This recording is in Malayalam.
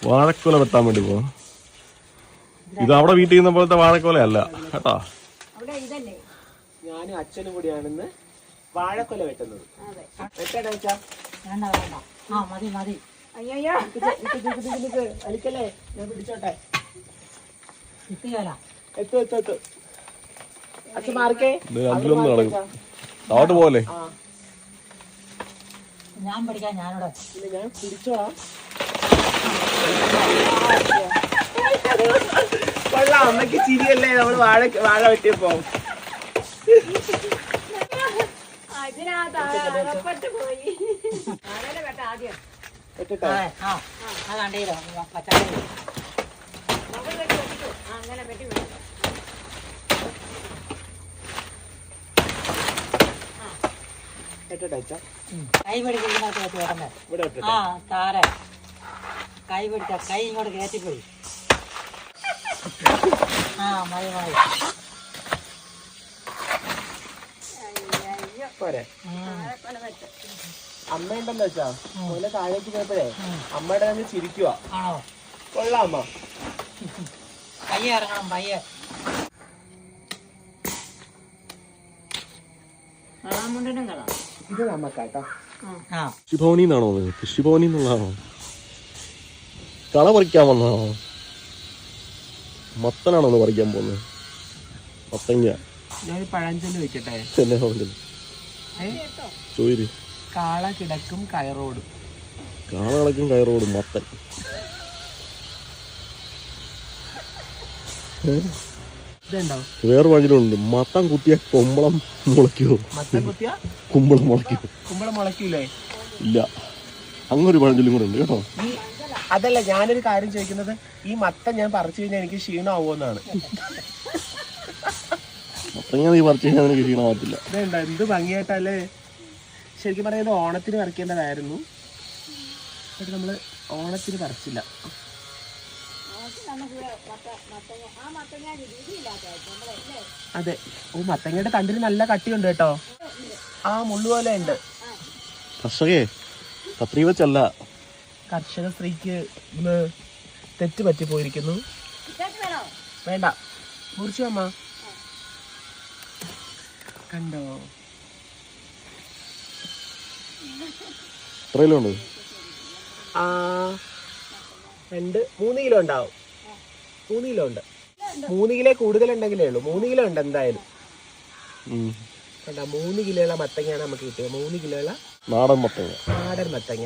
വാഴക്കൊല വെട്ടാൻ വേണ്ടി പോവാ. ഇത് അവിടെ വീട്ടിൽ ചെയ്യുന്ന പോലത്തെ വാഴക്കൊല അല്ല കേട്ടോ. ഞാനും അച്ഛനും കൂടിയാണെന്ന് വാഴക്കൊല വെട്ടുന്നത്. അലിക്കല്ലേ, ഞാൻ പിടിച്ചോട്ടെ. എത്തു അച്ഛൻ മാർക്കേ താവട്ട് പോലെ ഞാൻ പഠിക്കാൻ ഞാനോടെ ഞാൻ പിടിച്ചോളാം. കൊള്ളാം, അമ്മയ്ക്ക് ചിരിയല്ലേ നമ്മള് വാഴ വെട്ടിയപ്പോ. കൈ പിടിക്കുന്ന താര കൈ പിടിച്ച കൈ ഇങ്ങോട്ട് കയറ്റിപ്പോയി. മതി മതി. പോരെ അമ്മ ഉണ്ടെന്ന് വെച്ചാ പോലെ താഴേക്ക് പോയപ്പോഴേ അമ്മയുടെ തന്നെ ചിരിക്കുവാ. ആണോ? കൊള്ളാം അമ്മ. പയ്യെ ഇറങ്ങണം പയ്യെ. ഇത് നമ്മക്കാട്ടോ. കൃഷിഭവനിൽ നിന്നാണോ? കൃഷിഭവനിൽ നിന്നുള്ളതാണോ? കള പറിക്കാൻ വന്നതാണോ? മത്തനാണോ ഒന്ന് പറിക്കാൻ പോകുന്നത്? മത്തങ്ങ. ഞാൻ പഴഞ്ചൊല്ല് വെക്കട്ടെ. ചോര് കാള കിടക്കും കയറോടും. കാള കിടക്കും കയറോടും മത്തൻ. വേറെ വഴിയിലുണ്ട്. മത്തം കുത്തിയ കുമ്പളം മുളയ്ക്കുമോ? മത്തൻ കുത്തിയ കുമ്പളം മുളയ്ക്കുമോ? കുമ്പളം മുളയ്ക്കൂലേ? ഇല്ല, അങ്ങനൊരു പഴഞ്ചൊല്ലും കൂടെ ഉണ്ട് കേട്ടോ. അതല്ല, ഞാനൊരു കാര്യം ചോദിക്കുന്നത്, ഈ മത്തൻ ഞാൻ പറിച്ചു കഴിഞ്ഞാൽ എനിക്ക് ക്ഷീണമാവുമെന്നാണ്. മത്തങ്ങ നീ പറിച്ചു കഴിഞ്ഞാൽ എനിക്ക് ക്ഷീണമാകത്തില്ല. ഇതുണ്ടോ എന്ത് ഭംഗിയായിട്ടല്ലേ. ശരിക്കും പറയുന്നത് ഓണത്തിന് പറിക്കേണ്ടതായിരുന്നു, പക്ഷെ നമ്മള് ഓണത്തിന് പറിച്ചില്ല. അതെ. ഓ, മത്തങ്ങയുടെ തണ്ടിന് നല്ല കട്ടിയുണ്ട് കേട്ടോ. ആ മുള്ളു പോലെ ഉണ്ട്. കർഷകേ, കത്രി വെച്ചല്ല. കർഷക സ്ത്രീക്ക് ഇന്ന് തെറ്റ് പറ്റിപ്പോയിരിക്കുന്നു. വേണ്ട, മുറിച്ചു അമ്മ. കണ്ടോ? എത്ര കിലോ ഉണ്ട്? 3 കിലോ ഉണ്ടാവും. 3 കിലോ ഉണ്ട്. 3 കിലോ കൂടുതലുണ്ടെങ്കിലേ ഉള്ളൂ. 3 കിലോ ഉണ്ട് എന്തായാലും. കണ്ടാ, 3 കിലോയുള്ള മത്തങ്ങയാണ് നമുക്ക് കിട്ടിയത്. 3 കിലോയുള്ള നാടൻ മത്തങ്ങ. നാടൻ മത്തങ്ങ.